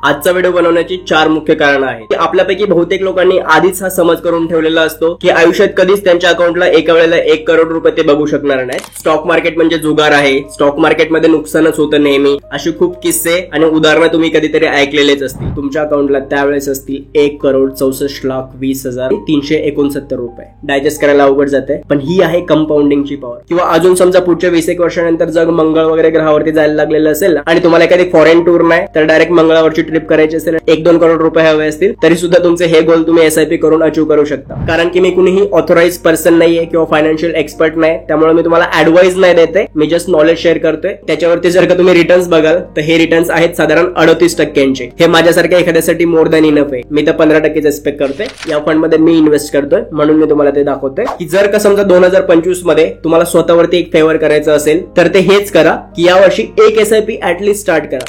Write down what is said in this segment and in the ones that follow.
आजचा व्हिडिओ बनवण्याची 4 मुख्य कारण आहेत. आपल्यापैकी बहुतेक लोकांनी आधीच हा समज करून ठेवलेला असतो की आयुष्यात कधीच त्यांच्या अकाउंटला एका वेळेला 1 करोड रुपये ते बघू शकणार नाहीत. स्टॉक मार्केट म्हणजे जुगार आहे, स्टॉक मार्केटमध्ये नुकसानच होतं नेहमी, अशी खूप किस्से आणि उदाहरणं तुम्ही कधीतरी ऐकलेलेच असतील. तुमच्या अकाउंटला त्यावेळेस असतील 1,64,20,369 रुपये. डायजेस्ट करायला अवघड जाते, पण ही आहे कंपाऊंडिंगची पॉवर. किंवा अजून समजा पुढच्या 20 वर्षानंतर जग मंगळ वगैरे ग्रहावरती जायला लागलेलं असेल आणि तुम्हाला एखादी फॉरेन टूर नाही तर डायरेक्ट मंगळावरची ट्रिप करायची असेल, 1-2 करोड रुपये हवे असतील, तरी सुद्धा तुमचे हे गोल तुम्ही SIP करून अचीव्ह करू शकता. कारण की मी कुणीही ऑथोराइज पर्सन नाहीये किंवा फायनान्शियल एक्सपर्ट नाही, त्यामुळे मी तुम्हाला ऍडवाइस नाही देते, मी जस्ट नॉलेज शेअर करतोय. त्याच्यावरती जर का तुम्ही रिटर्न्स बघाल तर हे रिटर्न्स आहेत साधारण 38%. हे माझ्यासारख्या एखाद्यासाठी मोर दॅन इनफ आहे. मी तर 15% एक्सपेक्ट करतोय. या फंड मध्ये मी इन्व्हेस्ट करतोय, म्हणून मी तुम्हाला ते दाखवतोय की जर का समजा 2025 मध्ये तुम्हाला स्वतःवरती एक फेवर करायचं असेल तर ते हेच करा की यावर्षी एक SIP ऍटलीस्ट स्टार्ट करा.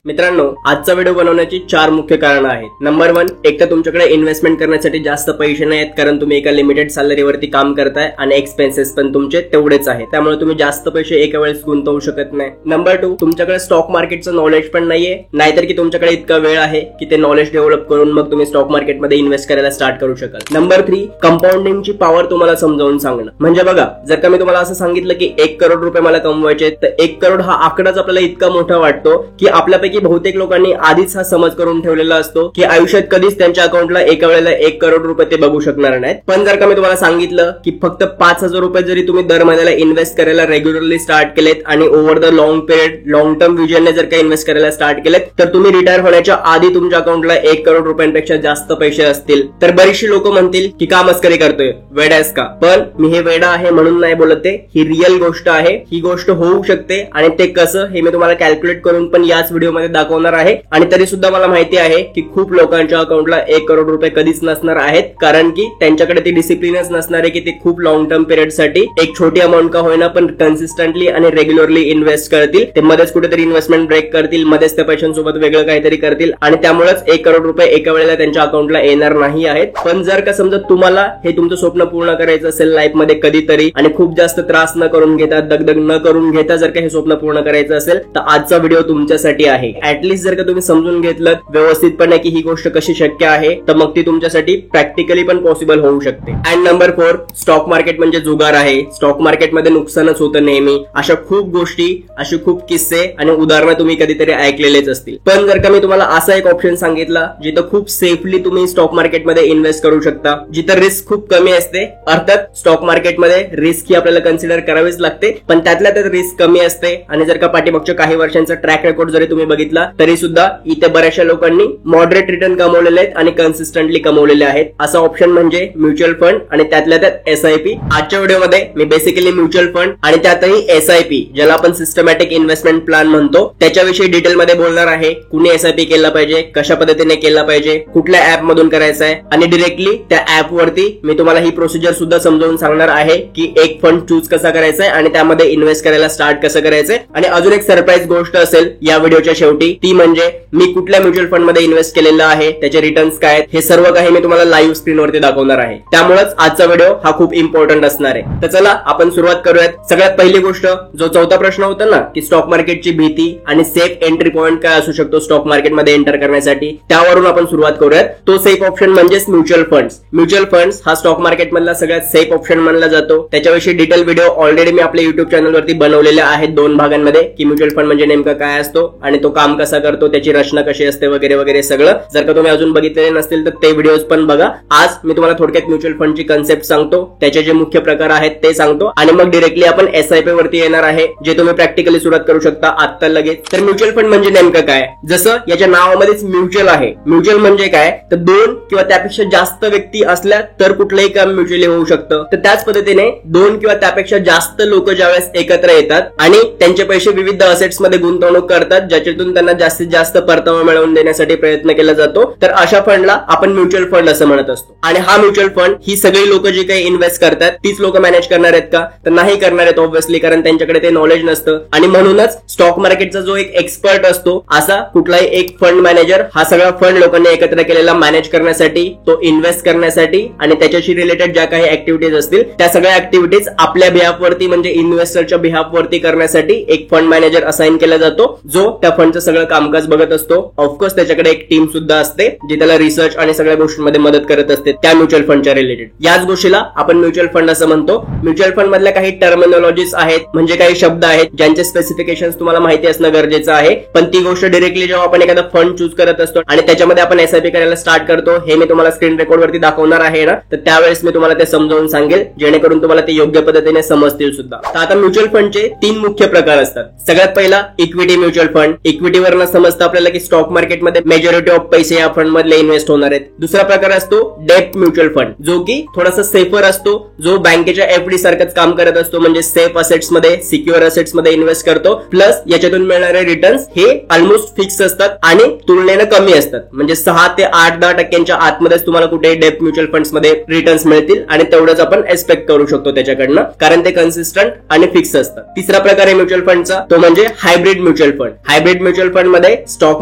मित्रांनो, आजचा व्हिडिओ बनवण्याची 4 मुख्य कारण आहेत. नंबर 1, एक तर तुमच्याकडे इन्व्हेस्टमेंट करण्यासाठी जास्त पैसे नाहीत, कारण तुम्ही एका लिमिटेड सॅलरीवरती काम करताय आणि एक्सपेन्सेस पण तुमचे तेवढेच आहेत, त्यामुळे तुम्ही जास्त पैसे एका वेळेस गुंतवू शकत नाही. नंबर 2, तुमच्याकडे स्टॉक मार्केटचं नॉलेज पण नाहीये, नाहीतर की तुमच्याकडे इतका वेळ आहे की ते नॉलेज डेव्हलप करून मग तुम्ही स्टॉक मार्केटमध्ये इन्व्हेस्ट करायला स्टार्ट करू शकाल. नंबर 3, कंपाऊंडिंगची पॉवर तुम्हाला समजावून सांगणं. म्हणजे बघा, जर का मी तुम्हाला असं सांगितलं की 1 करोड रुपये मला कमवायचे, तर 1 करोड हा आकडाच आपल्याला इतका मोठा वाटतो की आपल्यापैकी बहुतेक लोकांनी आधीच हा समज करून ठेवलेला असतो की आयुष्यात कधीच त्यांच्या अकाउंटला एका वेळेला 1 करोड रुपये ते बघू शकणार नाहीत. पण जर का मी तुम्हाला सांगितलं की फक्त 5,000 रुपये जरी तुम्ही दर महिन्याला इन्व्हेस्ट करायला रेग्युलरली स्टार्ट केलेत आणि over the long period long term विजनने जर का इन्व्हेस्ट करायला स्टार्ट केलेत, तर तुम्ही रिटायर होण्याच्या आधी तुमच्या अकाउंटला 1 करोड रुपयांपेक्षा जास्त पैसे असतील. तर बरीचशी लोक म्हणतील की का मस्करी करतोय, वेडा आहेस का? पण मी हे वेडा आहे म्हणून नाही बोलते, ही रिअल गोष्ट आहे. ही गोष्ट होऊ शकते आणि ते कसं हे मी तुम्हाला कॅल्क्युलेट करून पण याच व्हिडिओमध्ये दाखवणार आहे. आणि तरी सुद्धा मला माहिती आहे की खूप लोकांच्या अकाउंटला 1 करोड रुपये कधीच नसणार आहेत, कारण की त्यांच्याकडे ती डिसिप्लिनच नसणार आहे की ते खूप लॉंग टर्म पिरियड साठी एक छोटी अमाऊंट का होईना पण कन्सिस्टंटली आणि रेग्युलरली इन्व्हेस्ट करतील. ते मध्येच कुठेतरी इन्व्हेस्टमेंट ब्रेक करतील, मध्येच त्या पैशांसोबत वेगळं काहीतरी करतील आणि त्यामुळेच 1 करोड रुपये एका वेळेला त्यांच्या अकाउंटला येणार नाही आहेत. पण जर का समजा तुम्हाला हे तुमचं स्वप्न पूर्ण करायचं असेल लाईफ मध्ये कधीतरी आणि खूप जास्त त्रास न करून घेता, दगदग न करून घेता जर का हे स्वप्न पूर्ण करायचं असेल, तर आजचा व्हिडिओ तुमच्यासाठी आहे. ऍटलीस्ट जर का तुम्ही समजून घेतलं व्यवस्थितपणे की ही गोष्ट कशी शक्य आहे, तर मग ती तुमच्यासाठी प्रॅक्टिकली पण पॉसिबल होऊ शकते. अँड नंबर 4, स्टॉक मार्केट म्हणजे जुगार आहे, स्टॉक मार्केटमध्ये नुकसानच होतं नेहमी, अशा खूप गोष्टी, अशी खूप किस्से आणि उदाहरणं तुम्ही कधीतरी ऐकलेलेच असतील. पण जर का मी तुम्हाला असा एक ऑप्शन सांगितला जिथं खूप सेफली तुम्ही स्टॉक मार्केटमध्ये इन्व्हेस्ट करू शकता, जिथं रिस्क खूप कमी असते. अर्थात स्टॉक मार्केटमध्ये रिस्क ही आपल्याला कन्सिडर करावीच लागते, पण त्यातल्या त्यात रिस्क कमी असते. आणि जर का पाठीमागच्या काही वर्षांचा ट्रॅक रेकॉर्ड जरी तुम्ही बघितला तरी सुद्धा इथे बऱ्याचशा लोकांनी मॉडरेट रिटर्न कमवलेले आहेत आणि कन्सिस्टंटली कमवलेले आहेत. असा ऑप्शन म्हणजे म्युच्युअल फंड आणि त्यातल्या त्यात SIP. आजच्या व्हिडिओमध्ये मी बेसिकली म्युच्युअल फंड आणि त्यातही SIP, ज्याला आपण सिस्टमॅटिक इन्व्हेस्टमेंट प्लॅन म्हणतो, त्याच्याविषयी डिटेलमध्ये बोलणार आहे. कुणी SIP केला पाहिजे, कशा पद्धतीने केला पाहिजे, कुठल्या ऍप मधून करायचं आहे आणि डिरेक्टली त्या ऍप वरती मी तुम्हाला ही प्रोसिजर सुद्धा समजावून सांगणार आहे की एक फंड चूज कसा करायचा आहे आणि त्यामध्ये इन्व्हेस्ट करायला स्टार्ट कसं करायचंय. आणि अजून एक सरप्राईज गोष्ट असेल या व्हिडिओच्या शेवटी, ती म्हणजे मी कुठल्या म्युच्युअल फंड मध्ये इन्व्हेस्ट केलेला आहे, त्याचे रिटर्न्स काय आहेत, हे सर्व काही मी तुम्हाला लाईव्ह स्क्रीनवरती दाखवणार आहे. त्यामुळेच आजचा व्हिडिओ हा खूप इम्पॉर्टंट असणार आहे. तर चला आपण सुरुवात करूयात. सगळ्यात पहिली गोष्ट, जो 4था प्रश्न होता ना की स्टॉक मार्केटची भीती आणि सेफ एंट्री पॉइंट काय असू शकतो स्टॉक मार्केटमध्ये एंटर करण्यासाठी, त्यावरून आपण सुरुवात करूयात. तो सेफ ऑप्शन म्हणजेच म्युच्युअल फंड्स. म्युच्युअल फंड्स हा स्टॉक मार्केटमधला सगळ्यात सेफ ऑप्शन मानला जातो. त्याच्याविषयी डिटेल व्हिडिओ ऑलरेडी मी आपल्या युट्यूब चॅनलवरती बनवलेले आहेत 2 भागांमध्ये, की म्युच्युअल फंड म्हणजे नेमका काय असतो आणि तो काम कसा करतो, त्याची रचना कशी असते वगैरे वगैरे सगळं. जर का तुम्ही अजून बघितलेले नसतील तर ते व्हिडिओज पण बघा. आज मी तुम्हाला थोडक्यात म्युच्युअल फंडची कन्सेप्ट सांगतो, त्याचे जे मुख्य प्रकार आहेत ते सांगतो आणि मग डिरेक्टली आपण SIP वरती येणार आहे, जे तुम्ही प्रॅक्टिकली सुरुवात करू शकता आता लगेच. तर म्युच्युअल फंड म्हणजे नेमकं काय, जसं याच्या नावामध्येच म्युच्युअल आहे. म्युच्युअल म्हणजे काय, तर 2 किंवा त्यापेक्षा जास्त व्यक्ती असल्या तर कुठलंही काम म्युच्युअली होऊ शकतं. तर त्याच पद्धतीने 2 किंवा त्यापेक्षा जास्त लोक ज्यावेळेस एकत्र येतात आणि त्यांचे पैसे विविध असेट्स मध्ये गुंतवणूक करतात, ज्याच्यातून त्यांना जास्तीत जास्त परतावा मिळवून देण्यासाठी प्रयत्न केला जातो. तर अशा फंडला आपण म्युच्युअल फंड असं म्हणत असतो. आणि हा म्युच्युअल फंड ही सगळी लोक जी काही इन्व्हेस्ट करतात तीच लोक मॅनेज करणार आहेत का? तर नाही करणार आहेत ऑब्व्हियसली, कारण त्यांच्याकडे ते नॉलेज नसतं. आणि म्हणूनच स्टॉक मार्केटचा जो एक एक्सपर्ट असतो असा कुठलाही एक फंड मॅनेजर हा सगळा फंड लोकांनी एकत्र केलेला मॅनेज करण्यासाठी, तो इन्व्हेस्ट करण्यासाठी आणि त्याच्याशी रिलेटेड ज्या काही ऍक्टिव्हिटीज असतील त्या सगळ्या ऍक्टिव्हिटीज आपल्या बिहाफवरती म्हणजे इन्व्हेस्टरच्या बिहाफवरती करण्यासाठी एक फंड मॅनेजर असाइन केला जातो, जो त्या फंडचं सगळं कामकाज बघत असतो. ऑफकोर्स त्याच्याकडे एक टीम सुद्धा असते जी त्याला रिसर्च आणि सगळ्या गोष्टींमध्ये मदत करत असते त्या म्युच्युअल फंडच्या रिलेटेड. याच गोष्टीला आपण म्युच्युअल फंड असं म्हणतो. म्युच्युअल फंड मधल्या काही टर्मिनॉलॉजीज आहेत, म्हणजे काही शब्द आहेत ज्यांचे स्पेसिफिकेशन्स तुम्हाला माहिती असणं गरजेचं आहे. पण ती गोष्ट डायरेक्टली जेव्हा आपण एखादा फंड चूज करत असतो आणि त्याच्यामध्ये आपण एसआयपी करायला स्टार्ट करतो, हे मी तुम्हाला स्क्रीन रेकॉर्ड वरती दाखवणार आहे ना, तर त्यावेळेस मी तुम्हाला ते समजावून सांगेल जेणेकरून तुम्हाला ते योग्य पद्धतीने समजतील सुद्धा. तर आता म्युच्युअल फंडचे 3 मुख्य प्रकार असतात. सगळ्यात पहिला इक्विटी म्युच्युअल फंड. इक्विटीवरनं समजतं आपल्याला की स्टॉक मार्केटमध्ये मेजॉरिटी ऑफ पैसे या फंड मधले इन्व्हेस्ट होणार आहेत. दुसरा प्रकार असतो डेब्ट म्युच्युअल फंड, जो की थोडासा सेफर असतो, जो बँकेच्या एफडी सारखंच काम करत असतो, म्हणजे सेफ असेट्स मध्ये, सिक्युअर असेट्स मध्ये इन्व्हेस्ट करतो. प्लस याच्यातून मिळणारे रिटर्न्स हे ऑलमोस्ट फिक्स असतात आणि तुलनेनं कमी असतात, म्हणजे 6 ते 8-10% आतमध्येच तुम्हाला कुठे डेब्ट म्युच्युअल फंड्स मध्ये रिटर्न्स मिळतील आणि तेवढंच आपण एक्सपेक्ट करू शकतो त्याच्याकडनं, कारण ते कन्सिस्टंट आणि फिक्स असतात. तिसरा प्रकार आहे म्युच्युअल फंडचा, तो म्हणजे hybrid mutual fund. Hybrid mutual fund मध्ये स्टॉक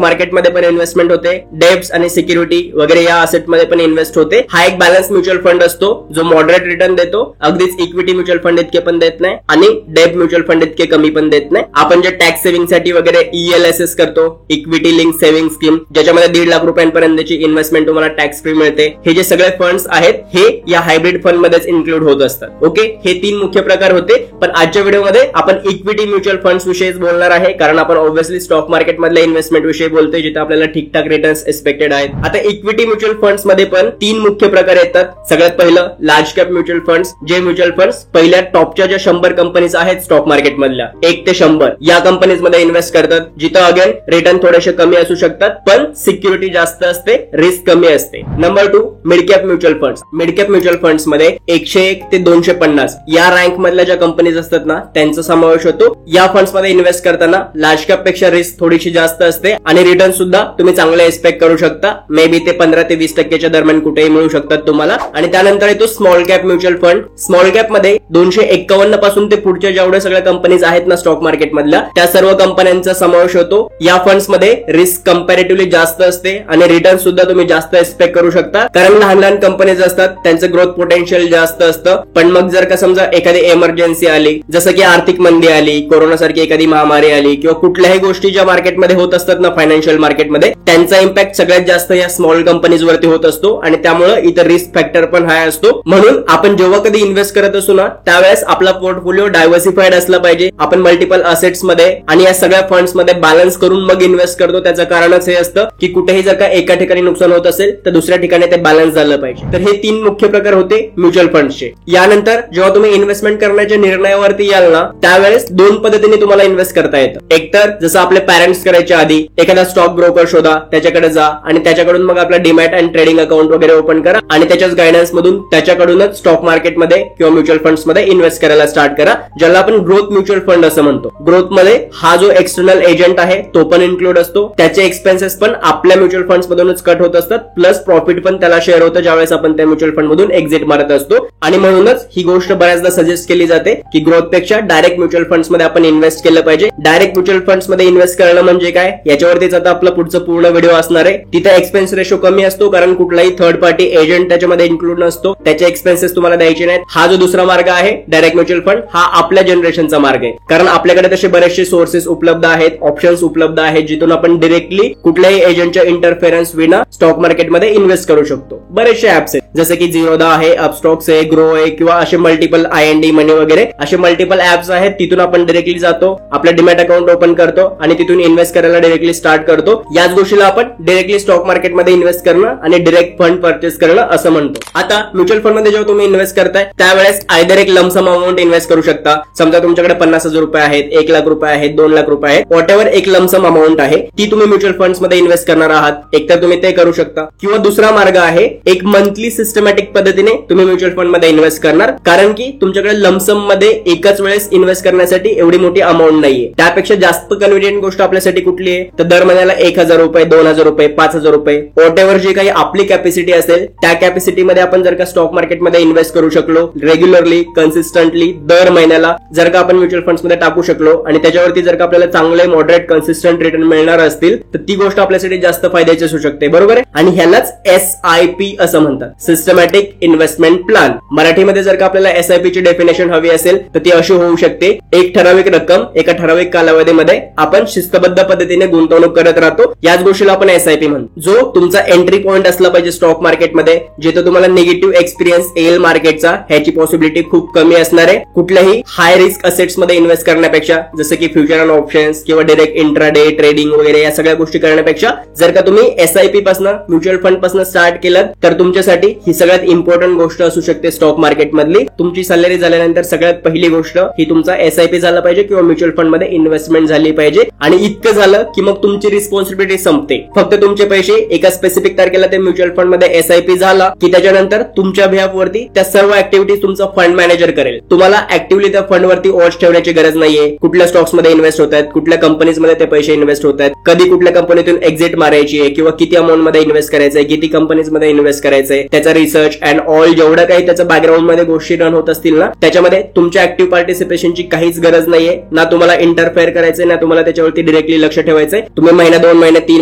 मार्केटमध्ये पण इन्व्हेस्टमेंट होते, डेब्ट्स आणि सिक्युरिटी वगैरे या असेट मध्ये पण इन्व्हेस्ट होते. हा एक बॅलन्स म्युच्युअल फंड असतो जो मॉडरेट रिटर्न देतो, अगदीच इक्विटी म्युच्युअल फंड इतके पण देत नाही आणि डेब्ट म्युच्युअल फंड इतके कमी पण देत नाही. आपण जे टॅक्स सेव्हिंग साठी वगैरे ELSS करतो, इक्विटी लिंक सेव्हिंग स्कीम, ज्याच्यामध्ये 1.5 लाख रुपयांपर्यंतची इन्व्हेस्टमेंट तुम्हाला टॅक्स फ्री मिळते, हे जे सगळे फंड्स आहेत हे या हायब्रिड फंड मध्येच इन्क्लूड होत असतात. ओके, हे 3 मुख्य प्रकार होते. पण आजच्या व्हिडिओमध्ये आपण इक्विटी म्युच्युअल फंड्स विषयीच बोलणार आहे, कारण आपण ऑब्व्हियसली स्टॉक मार्केट मधल्या इन्व्हेस्टमेंट विषयी बोलतोय जिथे आपल्याला ठीकठाक रिटर्न्स एक्सपेक्टेड आहेत. आता इक्विटी म्युच्युअल फंड्स मध्ये पण 3 मुख्य प्रकार येतात. सगळ्यात पहिलं लार्ज कॅप म्युच्युअल फंड्स, जे म्युच्युअल फंड्स पहिल्या टॉपच्या ज्या 100 कंपनीज आहेत स्टॉक मार्केट मधल्या 1 ते 100 या कंपनीज मध्ये इन्व्हेस्ट करतात, जिथं अगेन रिटर्न थोडेसे कमी असू शकतात पण सिक्युरिटी जास्त असते, रिस्क कमी असते. Number 2 mid cap mutual funds. Mid cap mutual funds मध्ये 101 ते 250 या रँक मधल्या ज्या कंपनीज असतात ना त्यांचा समावेश होतो. या फंड्स मध्ये इन्व्हेस्ट करताना लार्ज कॅप पेक्षा रिस्क थोडीशी जास्त असते आणि रिटर्न सुद्धा तुम्ही चांगले एक्सपेक्ट करू शकता. मे बी ते 15 ते 20% दरम्यान कुठेही मिळू शकतात तुम्हाला. आणि त्यानंतर येतो small cap mutual fund. Small cap मध्ये 251 पासून ते पुढच्या जेवढ्या सगळ्या कंपनीज आहेत ना स्टॉक मार्केट मधल्या त्या सर्व कंपन्यांचा समावेश होतो. या फंड्स मध्ये रिस्क कंपॅरेटिव्हली जास्त असते आणि रिटर्न सुद्धा तुम्ही जास्त एक्सपेक्ट करू शकता, कारण लहान लहान कंपनीज असतात, त्यांचं ग्रोथ पोटेन्शियल जास्त असतं. पण मग जर का समजा एखादी एमर्जन्सी आली, जसं की आर्थिक मंदी आली, कोरोना सारखी एखादी महामारी आली किंवा कुठल्याही गोष्टी ज्या मार्केटमध्ये होत असतात ना फायनान्शियल मार्केटमध्ये, त्यांचा इम्पॅक्ट सगळ्यात जास्त या स्मॉल कंपनीज वरती होत असतो आणि त्यामुळे इतर रिस्क फॅक्टर पण हाय असतो. म्हणून आपण जेव्हा कधी इन्व्हेस्ट करत असू ना त्यावेळेस आपला पोर्टफोलिओ डायव्हर्सिफाईड असला पाहिजे. आपण मल्टिपल असेट्स मध्ये आणि या सगळ्या फंड्स मध्ये बॅलन्स करून मग इन्व्हेस्ट करतो. त्याचं कारणच हे असतं की कुठेही जर का एका ठिकाणी नुकसान होत असेल तर दुसऱ्या ठिकाणी ते बॅलन्स झालं पाहिजे. तर हे 3 मुख्य प्रकार होते म्युच्युअल फंड्सचे. यानंतर जेव्हा तुम्ही इन्व्हेस्टमेंट करण्याच्या निर्णयावरती याल ना त्यावेळेस 2 पद्धतीने तुम्हाला इन्व्हेस्ट करता येतं. एक तर जसं आपले पॅरेंट्स करायच्या आधी एखादा स्टॉक ब्रोकर शोधा, त्याच्याकडे जा आणि त्याच्याकडून मग आपला डीमॅट अँड ट्रेडिंग अकाउंट वगैरे ओपन करा आणि त्याच्याच गायडन्स मधून त्याच्याकडूनच स्टॉक मार्केटमध्ये किंवा म्युच्युअल फंड्स मध्ये इन्व्हेस्ट करायला स्टार्ट करा, ज्याला आपण ग्रोथ म्युच्युअल फंड असं म्हणतो. ग्रोथ मध्ये हा जो एक्सटर्नल एजंट आहे तो पण इन्क्लूड असतो, त्याचे एक्सपेन्सेस पण आपल्या म्युच्युअल फंड्स मधूनच कट होत असतात, प्लस प्रॉफिट पण त्याला शेअर होतं ज्यावेळेस आपण त्या म्युच्युअल फंड मधून एक्झिट मारत असतो. आणि म्हणूनच ही गोष्ट बऱ्याचदा सजेस्ट केली जाते की ग्रोथ पेक्षा डायरेक्ट म्युच्युअल फंड्स मध्ये आपण इन्व्हेस्ट केलं पाहिजे. डायरेक्ट म्युच्युअल फंड्स मध्ये इन्व्हेस्ट करणं म्हणजे काय याच्यावरतीच आता आपलं पुढचं पूर्ण व्हिडिओ असणार आहे. तिथे एक्सपेन्स रेशो कमी असतो कारण कुठलाही थर्ड पार्टी एजंट त्याच्यामध्ये इन्क्लूड नसतो, त्याचे एक्सपेन्सेस तुम्हाला द्यायचे नाहीत. हा जो दुसरा मार्ग आहे डायरेक्ट म्युच्युअल फंड, हा आपल्या जनरेशनचा मार्ग आहे, कारण आपल्याकडे तसे बरेचसे सोर्सेस उपलब्ध आहेत, ऑप्शन्स उपलब्ध आहेत जिथून आपण डायरेक्टली कुठल्याही एजंटच्या इंटरफेरन्स विना स्टॉक मार्केटमध्ये इन्व्हेस्ट करू शकतो. बरेचसे ऍप्स आहेत जसे की झिरोदा आहे, अपस्टॉक्स आहे, ग्रो आहे किंवा असे मल्टिपल IND मनी वगैरे असे मल्टिपल ऍप्स आहेत. तिथून आपण डायरेक्टली जातो, आपलं डीमॅट अकाउंट ओपन करतो आणि तिथून इन्व्हेस्ट करायला डायरेक्टली स्टार्ट करतो. याच गोष्टीला आपण डायरेक्टली स्टॉक मार्केटमध्ये इन्व्हेस्ट करणं आणि डायरेक्ट फंड परचेस करणं असं म्हणतो. आता म्युच्युअल फंड मध्ये जेव्हा तुम्ही इन्व्हेस्ट करताय त्यावेळेस आयदर एक लमसम अमाऊंट इन्व्हेस्ट करू शकता. समजा तुमच्याकडे 50,000 रुपये आहेत, 1 लाख रुपये आहेत, 2 लाख रुपये आहेत, व्हॉटएव्हर एक लमसम अमाऊंट आहे ती तुम्ही म्युच्युअल फंड्स मध्ये इन्व्हेस्ट करणार आहात. एकतर तुम्ही ते करू शकता किंवा दुसरा मार्ग आहे एक मंथली सिस्टमॅटिक पद्धतीने तुम्ही म्युच्युअल फंड मध्ये इन्व्हेस्ट करणार, कारण की तुमच्याकडे लमसम मध्ये एकाच वेळेस इन्व्हेस्ट करण्यासाठी एवढी मोठी अमाऊंट नाहीये. त्यापेक्षा जास्त कन्व्हिनियंट गोष्ट आपल्यासाठी कॅपॅसिटी कुठली आहे, तर दर महिन्याला 1,000 रुपये, 2,000 रुपये, 5,000 रुपये, वॉट एव्हर जी काही आपली कॅपॅसिटी असेल त्या कॅपॅसिटीमध्ये आपण जर का स्टॉक मार्केटमध्ये इन्व्हेस्ट करू शकलो, रेग्युलरली, कन्सिस्टंटली दर महिन्याला जर का आपण म्युच्युअल फंड्स मध्ये टाकू शकलो आणि त्याच्यावरती जर का आपल्याला चांगले मॉडरेट कन्सिस्टंट रिटर्न मिळणार असतील तर ती गोष्ट आपल्यासाठी जास्त फायद्याची असू शकते, बरोबर आहे. आणि ह्यालाच SIP असं म्हणतात, सिस्टमॅटिक इन्व्हेस्टमेंट प्लॅन. मराठीमध्ये जर का आपल्याला SIP ची डेफिनेशन हवी असेल तर ती अशी होऊ शकते, एक ठराविक रक्कम एका ठराविक कालावधीमध्ये आपण शिस्तबद्ध पद्धतीने गुंतवणूक करत राहतो, याच गोष्टीला आपण SIP म्हणतो. जो तुमचा एंट्री पॉइंट असला पाहिजे स्टॉक मार्केटमध्ये, जिथे तुम्हाला निगेटिव्ह एक्सपिरियन्स येईल मार्केटचा, ह्याची पॉसिबिलिटी खूप कमी असणार आहे. कुठल्याही हाय रिस्क असेट्स मध्ये इन्व्हेस्ट करण्यापेक्षा, जसं की फ्युचर अँड ऑप्शन्स किंवा डायरेक्ट इंट्राडे ट्रेडिंग वगैरे या सगळ्या गोष्टी करण्यापेक्षा जर का तुम्ही SIP पासून, म्युच्युअल फंड पासून स्टार्ट केलं तर तुमच्यासाठी ही सगळ्यात इम्पॉर्टंट गोष्ट असू शकते स्टॉक मार्केट मधली. तुमची सॅलरी झाल्यानंतर सगळ्यात पहिली गोष्ट ही तुमचा SIP झाला पाहिजे किंवा म्युच्युअल फंड मध्ये इन्व्हेस्टमेंट झाली पाहिजे. आणि इतकं झालं की मग तुमची रिस्पॉन्सिबिलिटी संपते. फक्त तुमचे पैसे एका स्पेसिफिक तारखेला ते म्युच्युअल फंड मध्ये SIP झाला की त्याच्यानंतर तुमच्या बिहाफवरती त्या सर्व ऍक्टिव्हिटीज तुमचा फंड मॅनेजर करेल. तुम्हाला ऍक्टिव्हली त्या फंड वरती वॉच ठेवण्याची गरज नाहीये. कुठल्या स्टॉक्स मध्ये इन्व्हेस्ट होत आहेत, कुठल्या कंपनीज मध्ये ते पैसे इन्व्हेस्ट होत आहेत, कधी कुठल्या कंपनीतून एक्झिट मारायची आहे किंवा किती अमाऊंट मध्ये इन्व्हेस्ट करायचंय, किती कंपनीज मध्ये इन्व्हेस्ट करायचंय, त्याचा रिसर्च अँड ऑल जेवढं काही त्याच्या बॅकग्राऊंड मध्ये गोष्टी रन होत असतील ना, त्याच्यामध्ये तुमच्या ऍक्टिव्ह पार्टिसिपेशनची काहीच गरज नाहीये. ना तुम्हाला इंटरफेअर करायचंय, ना तुम्हाला त्याच्यावरती डिरेक्टली लक्ष ठेवायचंय. तुम्ही महिना, 2 महिने, 3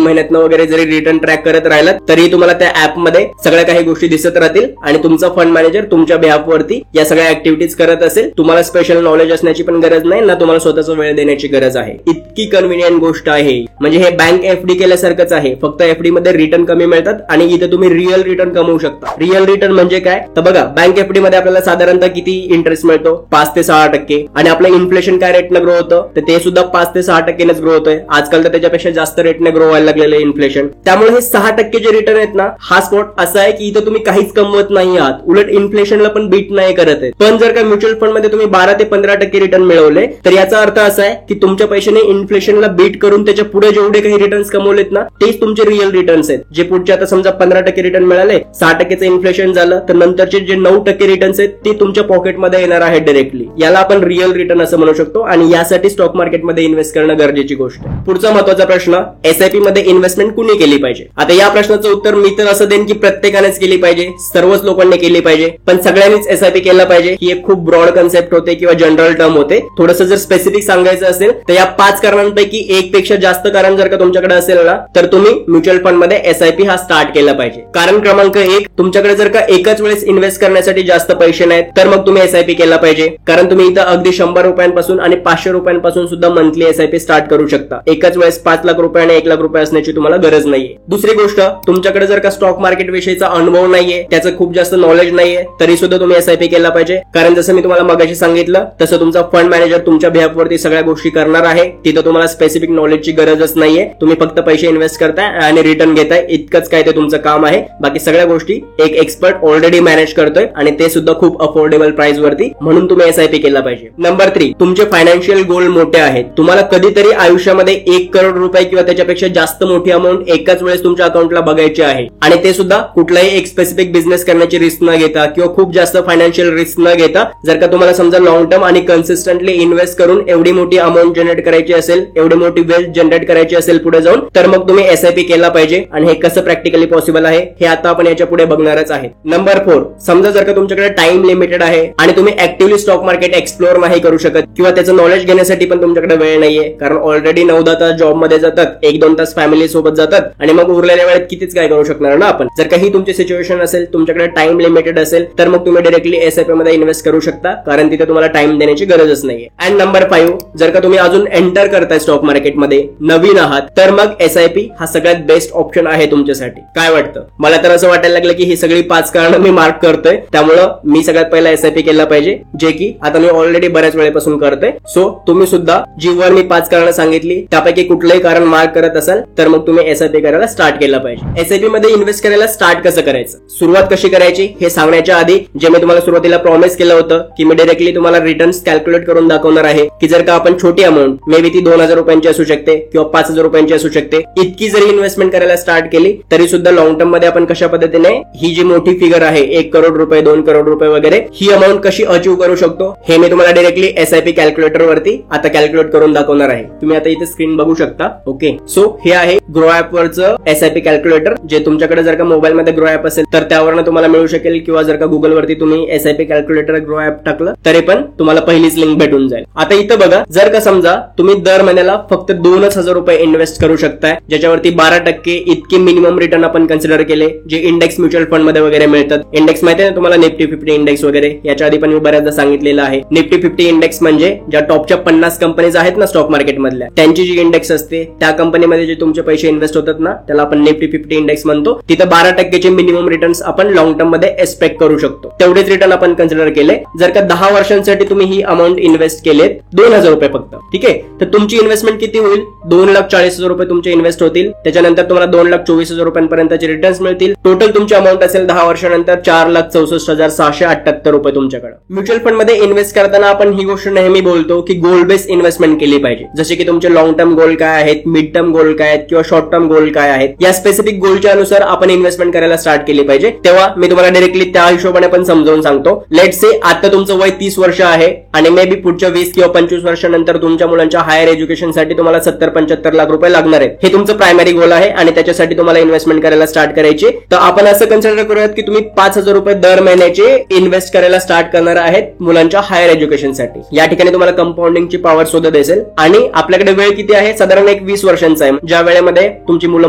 महिन्यातनं वगैरे जरी रिटर्न ट्रॅक करत राहिलात तरी तुम्हाला त्या ऍप मध्ये सगळ्या काही गोष्टी दिसत राहतील आणि तुमचा फंड मॅनेजर तुमच्या बिहाफवरती या सगळ्या ऍक्टिव्हिटीज करत असेल. तुम्हाला स्पेशल नॉलेज असण्याची पण गरज नाही, ना तुम्हाला स्वतःचा वेळ देण्याची गरज आहे. इतकी कन्व्हिनियंट गोष्ट आहे. म्हणजे हे बँक FD केल्यासारखंच आहे, फक्त FD मध्ये रिटर्न कमी मिळतात आणि इथे तुम्ही रिअल रिटर्न कमवू शकता. रिअल रिटर्न म्हणजे काय, तर बघा बँक FD मध्ये आपल्याला साधारणतः किती इंटरेस्ट मिळतो, 5 ते 6% आणि आपलं इन्फ्लेशन काय रेटनं ग्रो होतं, तर ते सुद्धा 5 ते 6%नेच ग्रो होतोय. आजकाल तर त्याच्यापेक्षा जास्त रेटने ग्रो व्हायला लागलेलं आहे इन्फ्लेशन. त्यामुळे हे 6% जे रिटर्न आहेत ना, हा स्पॉट असा आहे की इथं तुम्ही काहीच कमवत नाही आहात, उलट इन्फ्लेशनला पण बीट नाही करत आहे. पण जर का म्युच्युअल फंड मध्ये तुम्ही 12 ते 15% रिटर्न मिळवले तर याचा अर्थ असा आहे की तुमच्या पैशाने इन्फ्लेशनला बीट करून त्याच्या पुढे जेवढे काही रिटर्न्स कमवलेत ना, तेच तुमचे रिअल रिटर्न्स आहेत. जे पुढचे आता समजा 15% रिटर्न मिळाले, 6%चं इन्फ्लेशन झालं तर नंतरचे जे 9% रिटर्न्स आहेत ते तुमच्या पॉकेटमध्ये येणार आहेत डायरेक्टली. याला आपण रिअल रिटर्न असं म्हणू शकतो आणि यासाठी स्टॉक मार्केटमध्ये इन्व्हेस्ट करणं गरजेची गोष्ट आहे. पुढचा महत्वाचा प्रश्न, SIP मध्ये इन्व्हेस्टमेंट कुणी केली पाहिजे. आता या प्रश्नाचं उत्तर मी तर असं देईन की प्रत्येकानेच केली पाहिजे, सर्वच लोकांनी केली पाहिजे, पण सगळ्यांनीच SIP केला पाहिजे ही एक खूप ब्रॉड कन्सेप्ट होते किंवा जनरल टर्म होते. थोडंसं जर स्पेसिफिक सांगायचं असेल तर या 5 कारणांपैकी एक पेक्षा जास्त कारण जर का तुमच्याकडे असेल ना, तर तुम्ही म्युच्युअल फंड मध्ये SIP हा स्टार्ट केला पाहिजे. कारण क्रमांक 1, तुमच्याकडे जर का एकाच वेळेस इन्व्हेस्ट करण्यासाठी जास्त पैसे नाहीत तर मग तुम्ही SIP केला पाहिजे. कारण तुम्ही इथं अगदी 100 रुपयांपासून आणि 500 रुपयांपासून सुद्धा मंथली SIP स्टार्ट करू शकता. एकाच वेळेस 5 लाख रुपये आणि 1 लाख रुपये असण्याची तुम्हाला गरज नाहीये. दुसरी गोष्ट, तुमच्याकडे जर का स्टॉक मार्केट विषयीचा अनुभव नाहीये, त्याचं खूप जास्त नॉलेज नाहीये, तरी सुद्धा तुम्ही SIP केला पाहिजे. कारण जसं मी तुम्हाला मगाशी सांगितलं तसं तुमचा फंड मॅनेजर तुमच्या बिहाफवरती सगळ्या गोष्टी करणार आहे. तिथं तुम्हाला स्पेसिफिक नॉलेजची गरजच नाहीये. तुम्ही फक्त पैसे इन्व्हेस्ट करताय आणि रिटर्न घेताय, इतकंच काय ते तुमचं काम आहे. बाकी सगळ्या गोष्टी एक एक्सपर्ट ऑलरेडी मॅनेज करतोय आणि ते सुद्धा खूप अफोर्डेबल प्राइस वरती, म्हणून तुम्ही SIP केला पाहिजे. नंबर 3, तुमचे फायनान्शियल गोल मोठे आहेत. तुम्हाला कधीतरी आयुष्यामध्ये 1 करोड रुपये किंवा त्याच्यापेक्षा जास्त मोठी अमाऊंट एकाच वेळेस तुमच्या अकाउंटला बघायची आहे आणि ते सुद्धा कुठलाही एक स्पेसिफिक बिझनेस करण्याची रिस्क न घेता किंवा खूप जास्त फायनान्शियल रिस्क न घेता. जर का तुम्हाला समजा लॉंग टर्म आणि कन्सिस्टंटली इन्व्हेस्ट करून एवढी मोठी अमाऊंट जनरेट करायची असेल, एवढी मोठी वेल्थ जनरेट करायची असेल पुढे जाऊन, तर मग तुम्ही SIP केला पाहिजे. आणि हे कसं प्रॅक्टिकली पॉसिबल आहे हे आता आपण याच्या पुढे बघणारच आहे. नंबर 4, समजा जर का तुमच्याकडे टाइम लिमिटेड आहे आणि तुम्ही ऍक्टिव्हली स्टॉक मार्केट एक्सप्लोर नाही करू शकत किंवा त्याचं नॉलेज घेण्यासाठी पण तुमच्याकडे वेळ नाहीये, कारण ऑलरेडी 9-10 तास जॉब मध्ये जातात, 1-2 तास फॅमिली सोबत जातात आणि मग उरलेल्या वेळेत कितीच काय करू शकणार ना आपण. जर काही तुमची सिच्युएशन असेल, तुमच्याकडे टाइम लिमिटेड असेल, तर मग तुम्ही डायरेक्टली SIP मध्ये इन्व्हेस्ट करू शकता, कारण तिथे तुम्हाला टाइम देण्याची गरजच नाहीये. अँड नंबर 5, जर का तुम्ही अजून एंटर करताय स्टॉक मार्केटमध्ये, नवीन आहात, तर मग SIP हा सगळ्यात बेस्ट ऑप्शन आहे तुमच्यासाठी. काय वाटतं? मला तर असं वाटायला लागलं की ही सगळी 5 कारणं मी मार्क करतोय, त्यामुळं मी सगळ्यात पहिला SIP केला पाहिजे, जे की आता मी ऑलरेडी बऱ्याच वेळेपासून करतोय. सो तुम्ही सुद्धा जीवर मी 5 कारणं सांगितली त्यापैकी कुठलंही कारण मार्क करत असाल तर मग तुम्ही SIP करायला स्टार्ट केला पाहिजे. SIP मध्ये इन्व्हेस्ट करायला स्टार्ट कसं करायचं, सुरुवात कशी करायची हे सांगण्याच्या आधी जे मी तुम्हाला सुरुवातीला प्रॉमिस केलं होतं की मी डायरेक्टली तुम्हाला रिटर्न्स कॅल्क्युलेट करून दाखवणार आहे की जर का आपण छोटी अमाऊंट, मे बी ती 2000 रुपयांची असू शकते किंवा 5000 रुपयांची असू शकते, इतकी जरी इन्व्हेस्टमेंट करायला स्टार्ट केली तरी सुद्धा लॉंग टर्म मध्ये आपण कशा पद्धतीने ही जी मोठी फिगर आहे 1 करोड रुपये, 2 करोड रुपये वगैरे, ही अमाऊंट कशी अचीव्ह करू शकतो हे मी तुम्हाला डायरेक्टली SIP कॅल्क्युलेटर वरती आता कॅल्क्युलेट करून दाखवणार आहे. तुम्ही आता इथे स्क्रीन बघू शकता. ओके, सो हे आहे ग्रो ऍप वरचं SIP कॅल्क्युलेटर, जे तुमच्याकडे जर का मोबाईल मध्ये ग्रो ऍप असेल तर त्यावरनं तुम्हाला मिळू शकेल, किंवा जर का गुगल वरती तुम्ही SIP कॅल्क्युलेटर ग्रो ऍप टाकलं तरी पण तुम्हाला पहिलीच लिंक भेटून जाईल. आता इथं बघा, जर का समजा तुम्ही दर महिन्याला फक्त 2,000 रुपये इन्व्हेस्ट करू शकताय, ज्याच्यावरती 12% इतके मिनिमम रिटर्न आपण कन्सिडर केले, जे इंडेक्स म्युच्युअल फंड मध्ये वगैरे मिळतात. इंडेक्स माहिती आहे ना तुम्हाला, निफ्टी 50 इंडेक्स वगैरे, याच्या आधी पण मी बऱ्याचदा सांगितलेलं आहे. निफ्टी 50 इंडेक्स म्हणजे ज्या टॉपच्या 50 कंपनीज आहेत ना स्टॉक मार्केट मधल्या, त्यांची जी इंडेक्स असते, त्या कंपनीमध्ये जे तुमचे पैसे इन्व्हेस्ट होतात ना, त्याला आपण निफ्टी 50 इंडेक्स म्हणतो. तिथं 12% मिनिमम रिटर्न्स आपण लॉंग टर्म मध्ये एक्सपेक्ट करू शकतो. तेवढेच रिटर्न आपण कन्सिडर केले. जर का 10 वर्षांसाठी तुम्ही ही अमाऊंट इन्व्हेस्ट केलेत, 2,000 रुपये फक्त, ठीक आहे, तर तुमची इन्व्हेस्टमेंट किती होईल? 2,40,000 रुपये तुमचे इन्व्हेस्ट होतील. त्याच्यानंतर तुम्हाला 2,24,000 रुपयांपर्यंतचे रिटर्न्स मिळतील. टोटल तुमची अमाऊंट असेल 10 वर्षानंतर 4,64,678 रुपये तुमच्याकडे. म्युच्युअल फंड मध्ये इन्व्हेस्ट करताना आपण ही गोष्ट नेहमी बोलतो की गोल बेस इन्व्हेस्टमेंट केली पाहिजे. जसे की तुमचे लॉंग टर्म गोल काय आहेत, मिड टर्म गोल काय आहेत, किंवा शॉर्ट टर्म गोल काय आहेत, या स्पेसिफिक गोलच्या अनुसार आपण इन्व्हेस्टमेंट करायला स्टार्ट केली पाहिजे. तेव्हा मी तुम्हाला डायरेक्टली त्या हिशोबाने पण समजावून सांगतो. लेट से आता तुमचं वय 30 वर्ष आहे आणि मे बी पुढच्या 20 किंवा 25 वर्षानंतर तुमच्या मुलांच्या हायर एज्युकेशनसाठी तुम्हाला 70-75 लाख रुपये लागणार आहेत. हे तुमचं प्रायमरी गोल आहे आणि त्याच्यासाठी तुम्हाला इन्व्हेस्टमेंट करायला स्टार्ट करायची. तर आपण असं कन्सिडर करूयात की तुम्ही 5,000 रुपये दर महिन्याचे इन्व्हेस्ट करायला स्टार्ट करणार आहेत मुलांच्या हायर एज्युकेशनसाठी. या ठिकाणी तुम्हाला कंपाऊंडिंगची पॉवर सुद्धा दिसेल. आणि आपल्याकडे वेळ किती आहे? साधारण एक 20 वर्षांचा आहे, ज्या वेळेमध्ये तुमची मुलं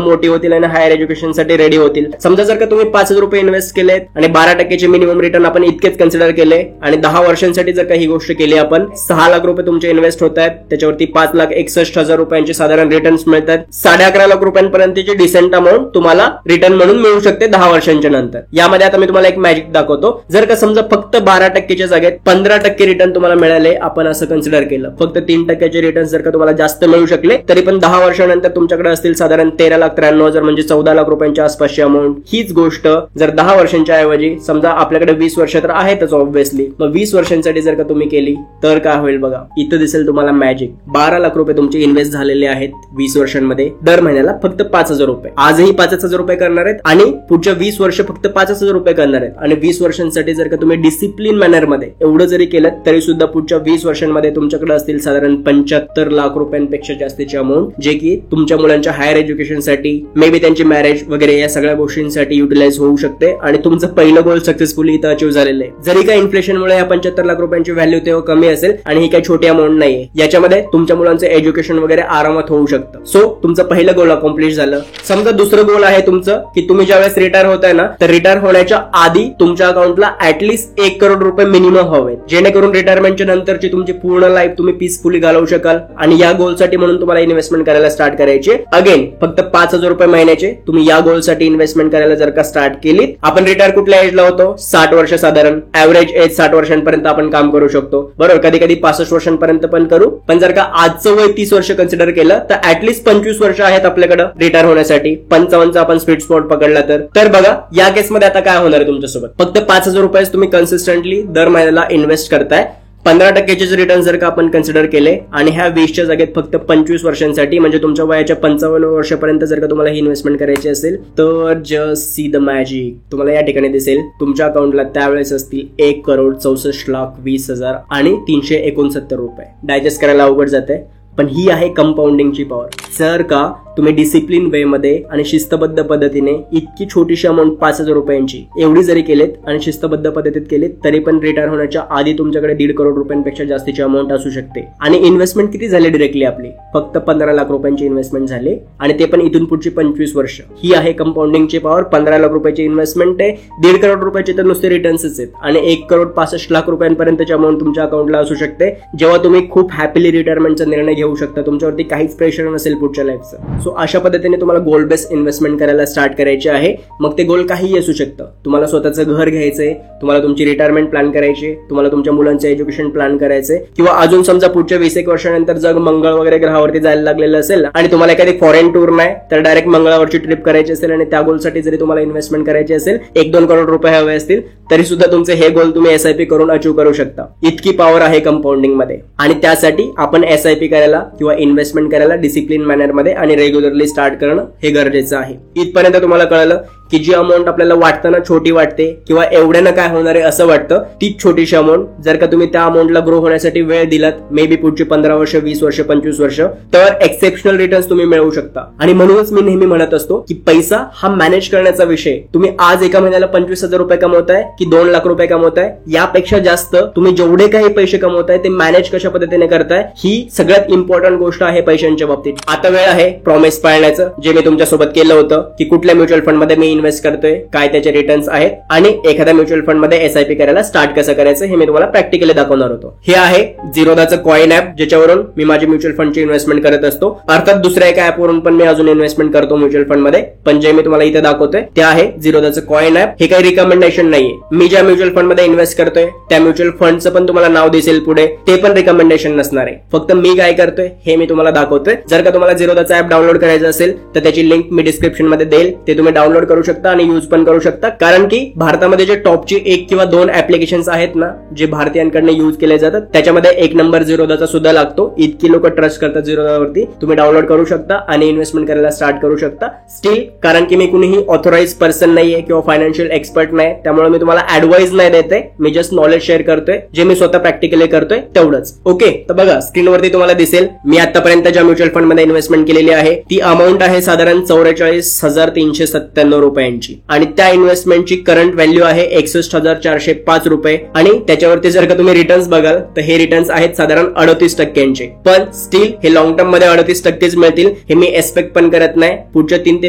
मोठी होतील आणि हायर एज्युकेशनसाठी रेडी होतील. समजा जर का तुम्ही 5,000 रुपये इन्व्हेस्ट केलेत आणि 12% मिनिमम रिटर्न आपण इतकेच कन्सिडर केले आणि 10 वर्षांसाठी जर का ही गोष्ट केली आपण, 6 लाख रुपये तुमचे इन्व्हेस्ट होत आहेत, त्याच्यावरती 5,61,000 रुपयांचे साधारण रिटर्न्स मिळतात. 11.5 लाख रुपयांपर्यंतची डिसेंट अमाऊंट तुम्हाला रिटर्न म्हणून मिळू शकते 10 वर्षांच्या नंतर. यामध्ये आता मी तुम्हाला एक मॅजिक दाखवतो. जर का समजा फक्त 12%च्या जागेत 15% रिटर्न तुम्हाला मिळाले, आपण असं कन्सिडर केलं, फक्त 3% रिटर्न जर का तुम्हाला जास्त मिळू शकले, तरी पण 10 वर्षानंतर तुमच्याकडे असतील साधारण 13,93,000 म्हणजे 14 लाख रुपयांच्या आसपासची अमाऊंट. हीच गोष्ट जर 10 वर्षांच्या ऐवजी समजा आपल्याकडे 20 वर्ष तर आहेतच ऑब्व्हियसली, मग 20 वर्षांसाठी जर का तुम्ही केली तर काय होईल बघा. इथं दिसेल तुम्हाला मॅजिक. 12 लाख रुपये तुमचे इन्व्हेस्ट झालेले आहेत 20 वर्षांमध्ये. दर महिन्याला फक्त 5,000 रुपये. आजही 5,000 रुपये करणार आहेत आणि पुढच्या 20 वर्ष फक्त 5,000 रुपये करणार आहेत. आणि 20 वर्षांसाठी जर का तुम्ही डिसिप्लिन मॅनर मध्ये एवढं जरी केलं तरी सुद्धा पुढच्या 20 वर्षांमध्ये तुमच्याकडे असतील साधारण 75 लाख रुपयांपेक्षा जास्तीची अमाऊंट, जे की तुमच्या मुलांच्या हायर एज्युकेशनसाठी, मे बी त्यांची मॅरेज वगैरे या सगळ्या गोष्टींसाठी युटिलाइज होऊ शकते. आणि तुमचं पहिलं गोल सक्सेसफुली इथं अचीव्ह झालेलं आहे. जरी का इन्फ्लेशनमुळे या 75 लाख रुपयांची व्हॅल्यू तेव्हा कमी असेल आणि ही काही छोटी अमाऊंट नाहीये, याच्यामध्ये तुमच्या मुलांचं एज्युकेशन वगैरे आरामात होऊ शकतं. सो तुमचं पहिलं गोल अकॉम्प्लिश झालं. समजा दुसरं गोल आहे तुमचं की तुम्ही ज्यावेळेस रिटायर होताय ना, तर रिटायर होण्याच्या आधी तुमच्या अकाउंटला ऍटलीस्ट 1 करोड रुपये मिनिमम हवे, जेणेकरून रिटायरमेंटच्या नंतरची तुमची पूर्ण लाईफ तुम्ही पीसफुली घालवू शकाल. आणि या गोलसाठी म्हणून तुम्हाला इन्व्हेस्टमेंट करायला स्टार्ट करायची. अगेन फक्त 5,000 रुपये महिन्याचे तुम्ही या गोलसाठी इन्व्हेस्टमेंट करायला जर का स्टार्ट केली. आपण रिटायर कुठल्या एजला होतो? 60 वर्ष साधारण. ऍव्हरेज एज 60 वर्षांपर्यंत आपण काम करू शकतो, बरोबर. कधी कधी 65 वर्षांपर्यंत पण करू. पण जर का आजचं वय 30 वर्ष कन्सिडर केलं तर ऍटलीस्ट 25 वर्ष आहेत आपल्याकडे रिटायर होण्यासाठी. 55 आपण स्वीट स्पॉट पकडला तर बघा या केसमध्ये आता काय होणार आहे तुमच्यासोबत. फक्त 5,000 रुपये तुम्ही कन्सिस्टंटली दर महिन्याला इन्व्हेस्ट करताय. 15%चे रिटर्न जर का आपण कन्सिडर केले आणि ह्या 20च्या जागेत फक्त 25 वर्षांसाठी, म्हणजे तुमच्या वयाच्या 55 वर्षापर्यंत जर का तुम्हाला ही इन्व्हेस्टमेंट करायची असेल, तर जस्ट सी द मॅजिक. तुम्हाला या ठिकाणी दिसेल तुमच्या अकाउंटला त्यावेळेस असतील 1,64,20,000 आणि 369 रुपये. डायजेस्ट करायला अवघड जाते, पण ही आहे कंपाऊंडिंगची पॉवर. जर का तुम्ही डिसिप्लिन वे मध्ये आणि शिस्तबद्ध पद्धतीने इतकी छोटीशी अमाऊंट 5,000 रुपयांची एवढी जरी केलेत आणि शिस्तबद्ध पद्धतीत केलेत, तरी पण रिटायर होण्याच्या आधी तुमच्याकडे 1.5 करोड रुपयांपेक्षा जास्तीची अमाऊंट असू शकते. आणि इन्व्हेस्टमेंट किती झाली डिरेक्टली आपली? फक्त 15 लाख रुपयांची इन्व्हेस्टमेंट झाली आणि ते पण इथून पुढची 25 वर्ष. ही आहे कंपाऊंडिंगची पॉवर. 15 लाख रुपयाची इन्व्हेस्टमेंट आहे, 1.5 करोड रुपयाचे तर नुसते रिटर्न्सच आहेत आणि 1,65,00,000 रुपयांपर्यंतची अमाऊंट तुमच्या अकाउंटला असू शकते, जेव्हा तुम्ही खूप हॅपीली रिटायरमेंटचा निर्णय घेऊ शकता. तुमच्यावरती काहीच प्रेशर नसेल पुढच्या लाईफचं. सो अशा पद्धतीने तुम्हाला गोल बेस इन्व्हेस्टमेंट करायला स्टार्ट करायचे आहे. मग ते गोल काहीही असू शकतं. तुम्हाला स्वतःचं घर घ्यायचंय, तुम्हाला तुमची रिटायरमेंट प्लॅन करायची, तुम्हाला तुमच्या मुलांचं एज्युकेशन प्लॅन करायचंय, किंवा अजून समजा पुढच्या 20 वर्षानंतर जग मंगळ वगैरे ग्रहावरती जायला लागलेलं असेल आणि तुम्हाला एखादी फॉरेन टूर नाही तर डायरेक्ट मंगळावरची ट्रिप करायची असेल आणि त्या गोलसाठी जरी तुम्हाला इन्व्हेस्टमेंट करायची असेल, 1-2 करोड रुपये हवे असतील, तरी सुद्धा तुमचे हे गोल तुम्ही SIP करून अचीव्ह करू शकता. इतकी पॉवर आहे कंपाऊंडिंग मध्ये. आणि त्यासाठी आपण SIP करायला किंवा इन्व्हेस्टमेंट करायला डिसिप्लिन मॅनर मध्ये आणि रेग्युलरली स्टार्ट करणं हे गरजेचं आहे. इथपर्यंत तुम्हाला कळलं की जी अमाऊंट आपल्याला वाटतं ना छोटी वाटते किंवा एवढ्यानं काय होणार आहे असं वाटतं, तीच छोटीशी अमाऊंट जर का तुम्ही त्या अमाऊंटला ग्रो होण्यासाठी वेळ दिलात, मे बी पुढची 15 वर्ष, 20 वर्ष, 25 वर्ष, तर एक्सेप्शनल रिटर्न्स तुम्ही मिळवू शकता. आणि म्हणूनच मी नेहमी म्हणत असतो की पैसा हा मॅनेज करण्याचा विषय. तुम्ही आज एका महिन्याला 25,000 रुपये कमवताय की 2 लाख रुपये कमवताय, यापेक्षा जास्त तुम्ही जेवढे काही पैसे कमवताय ते मॅनेज कशा पद्धतीने करताय, ही सगळ्यात इम्पॉर्टंट गोष्ट आहे पैशांच्या बाबतीत. आता वेळ आहे प्रॉमिस पाळण्याचं, जे मी तुमच्यासोबत केलं होतं की कुठल्या म्युच्युअल फंड मध्ये मी इन्व्हेस्ट करतोय, काय त्याचे रिटर्न्स आहेत, आणि एखाद्या म्युच्युअल फंड मध्ये एसआयपी करायला स्टार्ट कसं करायचं हे मी तुम्हाला प्रॅक्टिकली दाखवणार होतो. हे आहे झिरोदाचं कॉइन ऍप, ज्याच्यावरून मी माझी म्युच्युअल फंडची इन्व्हेस्टमेंट करत असतो. अर्थात दुसऱ्या एका ऍपवरून पण मी अजून इन्व्हेस्टमेंट करतो म्युच्युअल फंड मध्ये, पण जे मी तुम्हाला इथे दाखवतोय ते आहे झिरोदाचं कॉइन ऍप. हे काही रिकमेंडेशन नाहीये. मी ज्या म्युच्युअल फंड मध्ये इन्व्हेस्ट करतोय त्या म्युच्युअल फंडचं पण तुम्हाला नाव दिसेल पुढे, ते पण रिकमेंडेशन नसणार आहे. फक्त मी काय करतोय हे मी तुम्हाला दाखवतोय. जर का तुम्हाला झिरोदाचा ऍप डाउनलोड करायचं असेल तर त्याची लिंक मी डिस्क्रिप्शन मध्ये देईल, ते तुम्ही डाउनलोड करू शकता आणि युज पण करू शकता. कारण की भारतामध्ये जे टॉपची 1 किंवा 2 ऍप्लिकेशन्स आहेत ना, जे भारतीयांकडून युज केले जातात, त्याच्यामध्ये 1 नंबर झिरोदाचा सुद्धा लागतो. इतकी लोक ट्रस्ट करतात झिरोदावरती. तुम्ही डाउनलोड करू शकता आणि इन्व्हेस्टमेंट करायला स्टार्ट करू शकता. स्टील कारण की मी कुणीही ऑथोराइज पर्सन नाहीये किंवा फायनान्शियल एक्सपर्ट नाही, त्यामुळे मी तुम्हाला ऍडवाइस नाही देते. मी जस्ट नॉलेज शेअर करतोय, जे मी स्वतः प्रॅक्टिकली करतोय तेवढंच. ओके, तर बघा स्क्रीनवरती तुम्हाला दिसेल मी आतापर्यंत ज्या म्युच्युअल फंड मध्ये इन्व्हेस्टमेंट केलेली आहे ती अमाऊंट आहे साधारण 44,397 रुपयांची, आणि त्या इन्व्हेस्टमेंटची करंट व्हॅल्यू आहे 61,405 रुपये. आणि त्याच्यावरती जर का तुम्ही रिटर्न्स बघाल तर हे रिटर्न्स आहेत साधारण 38%. पण स्टील हे लॉंग टर्म मध्ये 38% मिळतील हे मी एक्सपेक्ट पण करत नाही. पुढच्या 3 ते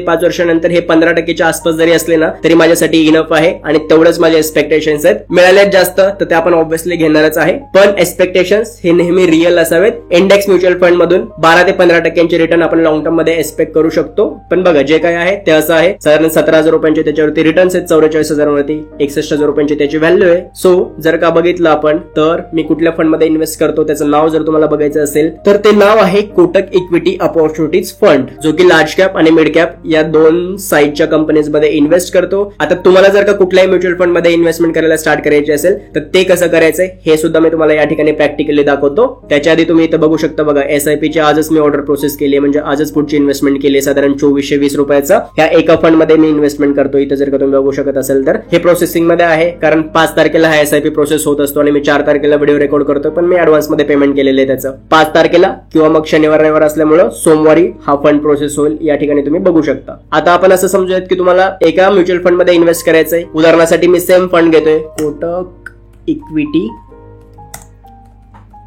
5 वर्षानंतर हे 15% आसपास जरी असले ना तरी माझ्यासाठी इनफ आहे, आणि तेवढंच माझे एक्सपेक्टेशन्स आहेत. मिळाले जास्त तर ते आपण ऑब्व्हियसली घेणारच आहे, पण एक्सपेक्टेशन्स हे नेहमी रिअल असावेत. इंडेक्स म्युच्युअल फंड मधून 12 ते 15% रिटर्न आपण लॉंग टर्म मध्ये एक्सपेक्ट करू शकतो. पण बघा जे काय आहे ते असं आहे. साधारण 17,000 रुपयांचे त्याच्यावरती रिटर्न्स आहेत, 44,000 वरती 61,000 रुपयांची त्याची व्हॅल्यू आहे. सो जर का बघितलं आपण तर मी कुठल्या फंड मध्ये इन्व्हेस्ट करतो त्याचं नाव जर तुम्हाला बघायचं असेल तर ते नाव आहे कोटक इक्विटी अपॉर्च्युनिटीज फंड, जो की लार्ज कॅप आणि मिड कॅप या 2 साईजच्या कंपनीज मध्ये इन्व्हेस्ट करतो. आता तुम्हाला जर का कुठल्याही म्युच्युअल फंड मध्ये इन्व्हेस्टमेंट करायला स्टार्ट करायची असेल तर ते कसं करायचंय हे सुद्धा मी तुम्हाला या ठिकाणी प्रॅक्टिकली दाखवतो. त्याच्या आधी तुम्ही इथं बघू शकता बघा, एसआयपीची आजच मी ऑर्डर प्रोसेस केली आहे, म्हणजे आजच पुढची इन्व्हेस्टमेंट केली, साधारण 2420 रुपयाचा ह्या एका फंड मध्ये मी इन्व्हेस्टमेंट करतो. इथं जर का तुम्ही बघू शकत असेल तर हे प्रोसेसिंग मध्ये आहे, कारण 5 तारखेला हा एसआयपी प्रोसेस होत असतो आणि मी 4 तारखेला व्हिडिओ रेकॉर्ड करतो, पण मी ऍडव्हान्स मध्ये पेमेंट केलेलं आहे त्याचं 5 तारखेला किंवा मग शनिवार रविवार असल्यामुळे सोमवारी हा फंड प्रोसेस होईल. या ठिकाणी तुम्ही बघू शकता. आता आपण असं समजूयात की तुम्हाला एका म्युच्युअल फंड मध्ये इन्व्हेस्ट करायचंय. उदाहरणासाठी मी सेम फंड घेतोय, कोटक इक्विटी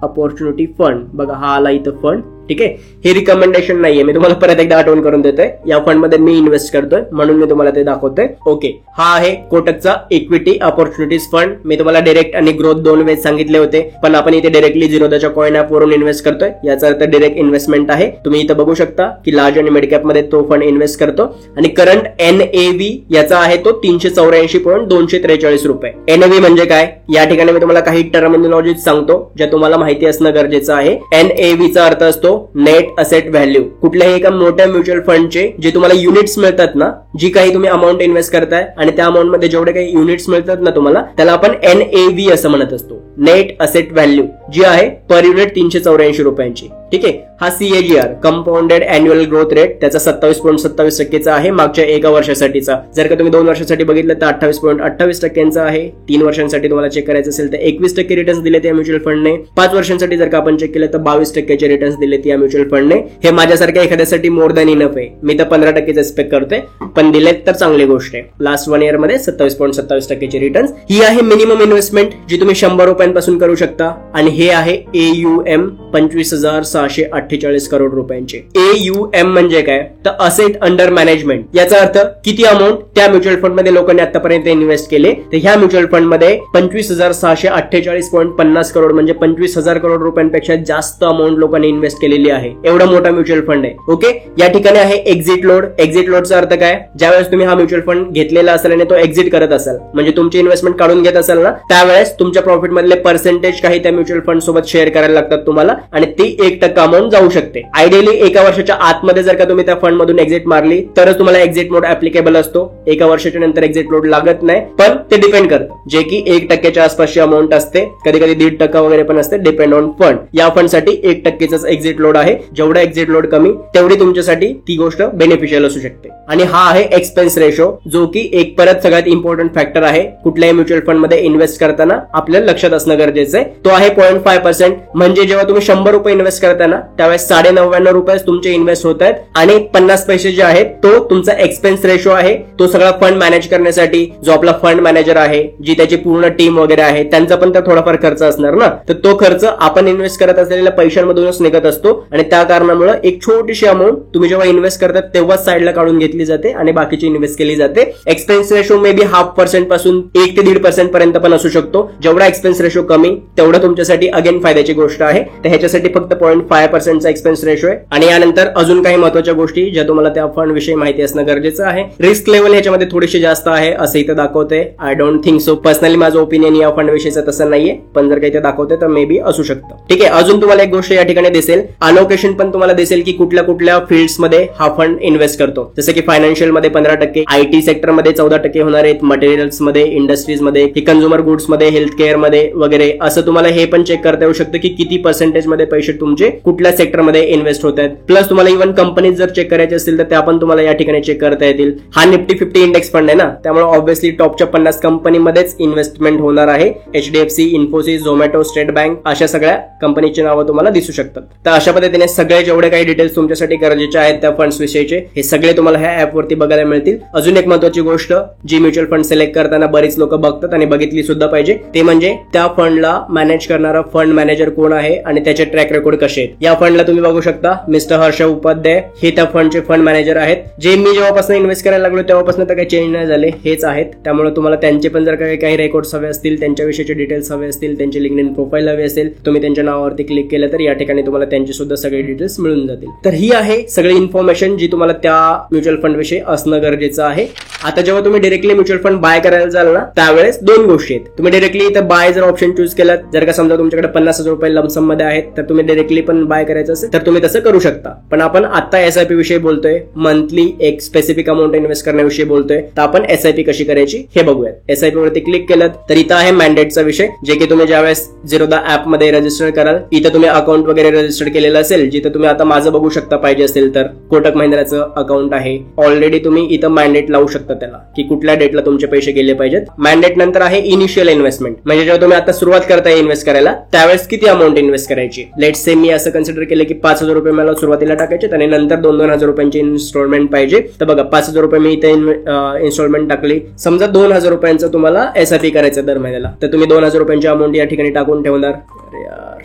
अपॉर्च्युनिटी फंड. बघा हा आला इथं फंड, ठीक आहे. हे रिकमेंडेशन नाहीये, मी तुम्हाला परत एकदा आठवण करून देतोय. या फंड मध्ये मी इन्व्हेस्ट करतोय म्हणून मी तुम्हाला ते दाखवतोय. ओके, हा आहे कोटकचा इक्विटी अपॉर्च्युनिटीज फंड. मी तुम्हाला डायरेक्ट आणि ग्रोथ 2 वेज सांगितले होते, पण आपण इथे डायरेक्टली झिरोदाच्या कॉइन ऍप वरून इन्व्हेस्ट करतोय. याचा अर्थ डायरेक्ट इन्व्हेस्टमेंट आहे. तुम्ही इथं बघू शकता की लार्ज आणि मिड कॅप मध्ये तो फंड इन्व्हेस्ट करतो, आणि करंट एनएव्ही याचा आहे तो 384.243 रुपये. एनएव्ही म्हणजे काय या ठिकाणी मी तुम्हाला काही टर्मिनॉलॉजी सांगतो ज्या तुम्हाला माहिती असणं गरजेचं आहे. एनएव्हीचा अर्थ असतो नेट असेट व्हॅल्यू. कुठल्याही एका मोठ्या म्युच्युअल फंडचे जे तुम्हाला युनिट्स मिळतात ना, जी काही तुम्ही अमाऊंट इन्व्हेस्ट करताय आणि त्या अमाऊंट मध्ये जेवढे काही युनिट्स मिळतात ना तुम्हाला, त्याला आपण एनएव्ही असं म्हणत असतो. नेट असेट व्हॅल्यू जी आहे पर युनिट 384 रुपयांची, ठीक आहे. हा CAGR compounded annual growth rate त्याचा 27.27% आहे मागच्या एका वर्षासाठीचा. जर का तुम्ही 2 वर्षासाठी बघितलं तर 28.28% आहे. 3 वर्षांसाठी तुम्हाला चेक करायचं असेल तर 21% रिटर्न्स दिले त्या म्युच्युअल फंडने. 5 वर्षांसाठी जर का आपण चेक केलं तर 22% रिटर्न्स दिले या म्युच्युअल फंडने. हे माझ्यासारख्या एखाद्यासाठी मोर दॅन इनफ आहे. मी तर 15% एक्सपेक्ट करतोय, पण दिलेत तर चांगली गोष्ट आहे. लास्ट 1 इयर मध्ये 27.27% रिटर्न्स. ही आहे मिनिमम इन्व्हेस्टमेंट जी तुम्ही 100 रुपयांपासून करू शकता, आणि हे आहे AUM 25,648 करोड रुपयांचे. AUM म्हणजे काय तर असेट अंडर मॅनेजमेंट. याचा अर्थ किती अमाऊंट त्या म्युच्युअल फंड मध्ये लोकांनी आतापर्यंत इन्व्हेस्ट केले, तर ह्या म्युच्युअल फंड मध्ये 25,648.50 करोड म्हणजे 25,000 करोड रुपयांपेक्षा जास्त अमाऊंट लोकांनी इन्व्हेस्ट केलेली आहे. एवढा मोठा म्युच्युअल फंड आहे. ओके, या ठिकाणी आहे एक्झिट लोड. एक्झिट लोडचा अर्थ काय, ज्यावेळेस तुम्ही हा म्युच्युअल फंड घेतलेला असेल आणि तो एक्झिट करत असाल, म्हणजे तुमची इन्व्हेस्टमेंट काढून घेत असाल ना, त्यावेळेस तुमच्या प्रॉफिट मधले पर्सेंटेज काही त्या म्युच्युअल फंड सोबत शेअर करायला लागतात तुम्हाला, आणि ती 1% तक अमाऊंट जाऊ शकते. आयडियली एका वर्षाच्या आतमध्ये जर का तुम्ही त्या फंड मधून एक्झिट मारली तरच तुम्हाला एक्झिट मोड ऍप्लिकेबल असतो. एका वर्षाच्या नंतर एक्झिट मोड लागत नाही, पण ते डिपेंड करतं, जे की 1% आसपासची अमाऊंट असते, कधी कधी 1.5% वगैरे पण असते, डिपेंड ऑन फंड. या फंड साठी 1%च एक्झिट लोड आहे. जेवढा एक्झिट लोड कमी तेवढी तुमच्यासाठी ती गोष्ट बेनिफिशियल असू शकते. आणि हा आहे एक्सपेन्स रेशो, जो की एक परत सगळ्यात इम्पॉर्टंट फॅक्टर आहे कुठल्याही म्युच्युअल फंड मध्ये इन्व्हेस्ट करताना आपल्याला लक्षात असणं गरजेचं आहे. तो आहे 0.5%. म्हणजे जेव्हा तुम्ही 100 रुपये इन्व्हेस्ट करताना त्यावेळेस 99.5 रुपये तुमचे इन्व्हेस्ट होत आहेत आणि 50 पैसे जे आहेत तो तुमचा एक्सपेन्स रेशो आहे. तो सगळा फंड मॅनेज करण्यासाठी जो आपला फंड मॅनेजर आहे, जी त्याची पूर्ण टीम वगैरे आहे, त्यांचा पण त्या थोडाफार खर्च असणार ना. तर तो खर्च आपण इन्व्हेस्ट करत असलेल्या पैशांमधूनच निघत असतो आणि त्या कारणामुळे एक छोटीशी अमाऊंट तुम्ही जेव्हा इन्व्हेस्ट करतात तेव्हाच साईडला काढून घेतली जाते आणि बाकीची इन्व्हेस्ट केली जाते. एक्सपेन्स रेशो मे बी 0.5% पासून 1 ते 1.5% पर्यंत पण असू शकतो. जेवढा एक्सपेन्स रेशो कमी तेवढं तुमच्यासाठी अगेन फायद्याची गोष्ट आहे. तर ह्याच्यासाठी फक्त 0.5% चा एक्सपेन्स रेशो आहे. आणि यानंतर अजून काही महत्वाच्या गोष्टी ज्या तुम्हाला त्या फंड विषयी माहिती असणं गरजेचं आहे. रिस्क लेवल ह्याच्यामध्ये थोडीशी जास्त आहे असं इथं दाखवते. I don't think so. Personally माझं ओपिनियन या फंड विषयीचं तसं नाहीये, पण जर काही ते दाखवते तर मे बी असू शकतं. ठीक आहे. अजून तुम्हाला एक गोष्ट या ठिकाणी दिसेल, अलोकेशन पण तुम्हाला दिसेल की कुठल्या कुठल्या फील्ड्स मध्ये हा फंड इन्व्हेस्ट करतो. जसं की फायनान्शियल मध्ये 15%, आयटी सेक्टर मध्ये 14% होणार आहेत, मटेरियल्स मध्ये, इंडस्ट्रीज मध्ये, कन्झ्युमर गुड्स मध्ये, हेल्थ केअर मध्ये वगैरे. असं तुम्हाला हे पण चेक करता येऊ शकतं की किती पर्सेंटेज मध्ये पैसे तुमचे कुठल्या सेक्टर मध्ये इन्व्हेस्ट होत आहेत. प्लस तुम्हाला इव्हन कंपनीज जर चेक करायचे असतील तर त्या पण तुम्हाला या ठिकाणी चेक करता येतील. हा निफ्टी 50 इंडेक्स फंड आहे ना, त्यामुळे ऑब्व्हियसली टॉपच्या 50 कंपनीमध्येच इन्व्हेस्टमेंट होणार आहे. HDFC, Infosys, Zomato, state bank अशा सगळ्या कंपनीची नावं तुम्हाला दिसू शकतात. तर अशा पद्धतीने सगळे जेवढे काही डिटेल्स तुमच्यासाठी गरजेचे आहेत त्या फंड्स विषयीचे हे सगळे तुम्हाला ह्या ऍप वरती बघायला मिळतील. अजून एक महत्वाची गोष्ट जी म्युच्युअल फंड सिलेक्ट करताना बरीच लोक बघतात आणि बघितली सुद्धा पाहिजे, ते म्हणजे त्या फंडला मॅनेज करणारा फंड मॅनेजर कोण आहे आणि त्याचे ट्रॅक रेकॉर्ड कसे आहेत. या फंडला तुम्ही बघू शकता मिस्टर हर्ष उपाध्याय हे त्या फंडचे फंड मॅनेजर आहेत. जे मी जेव्हापासून इन्व्हेस्ट करायला लागलो तेव्हापासून तर काही चेंज नाही झाले, हेच आहेत. त्यामुळे तुम्हाला त्यांचे पण जर काही रेकॉर्ड्स हवे असतील, त्यांच्याविषयीचे डिटेल्स हवे असतील, त्यांची लिंक्डइन प्रोफाईल हवी असेल, तुम्ही त्यांच्या नावावरती क्लिक केलं तर या ठिकाणी तुम्हाला त्यांचे सुद्धा सगळे डिटेल्स मिळून जातील. तर ही आहे सगळी इन्फॉर्मेशन जी तुम्हाला त्या म्युच्युअल फंड विषयी असणं गरजेचं आहे. आता जेव्हा तुम्ही डायरेक्टली म्युच्युअल फंड बाय करायला जाल ना त्यावेळेस दोन गोष्टी आहेत. तुम्ही डायरेक्टली इथं बाय जर ऑप्शन चूज केलं, जर का समजा तुमच्याकडे 50,000 रुपये लमसम मध्ये आहेत तर तुम्ही डायरेक्टली पण बाय करायचं असेल तर तुम्ही तसं करू शकता. पण आपण आता SIP विषयी बोलतोय, मंथली एक स्पेसिफिक अमाऊंट इन्व्हेस्ट करण्याविषयी बोलतोय. तर आपण SIP कशी करायची हे बघूयात. SIP वरती क्लिक केलं तर इथं आहे मॅन्डेटचा विषय, जे की तुम्ही ज्यावेळेस Zerodha ऍप मध्ये रजिस्टर कराल इथं तुम्ही अकाउंट वगैरे रजिस्टर केलेलं असेल, जिथं तुम्ही आता माझं बघू शकता पाहिजे असेल तर कोटक महिंद्राचं अकाउंट आहे. ऑलरेडी तुम्ही इथं मॅन्डेट लावू शकता त्याला की कुठल्या डेटला तुमचे पैसे गेले पाहिजेत. मॅन्डेट नंतर आहे इनिशियल इन्व्हेस्टमेंट, म्हणजे जेव्हा तुम्ही आता सुरुवात करताय इन्व्हेस्ट करायला त्यावेळेस किती अमाऊंट इन्व्हेस्ट करायची. लेट्स से मी असं कन्सिडर केलं की 5,000 रुपये मला सुरुवातीला टाकायचे आणि नंतर 2,000 रुपयांची इन्स्टॉलमेंट पाहिजे. तर बघा 5,000 रुपये मी इथे इन्स्टॉलमेंट टाकली. समजा 2,000 रुपयांचं तुम्हाला SIP करायचं दर महिन्याला, तर तुम्ही 2,000 रुपयांची अमाऊंट या ठिकाणी टाकून ठेवणार. अरे यार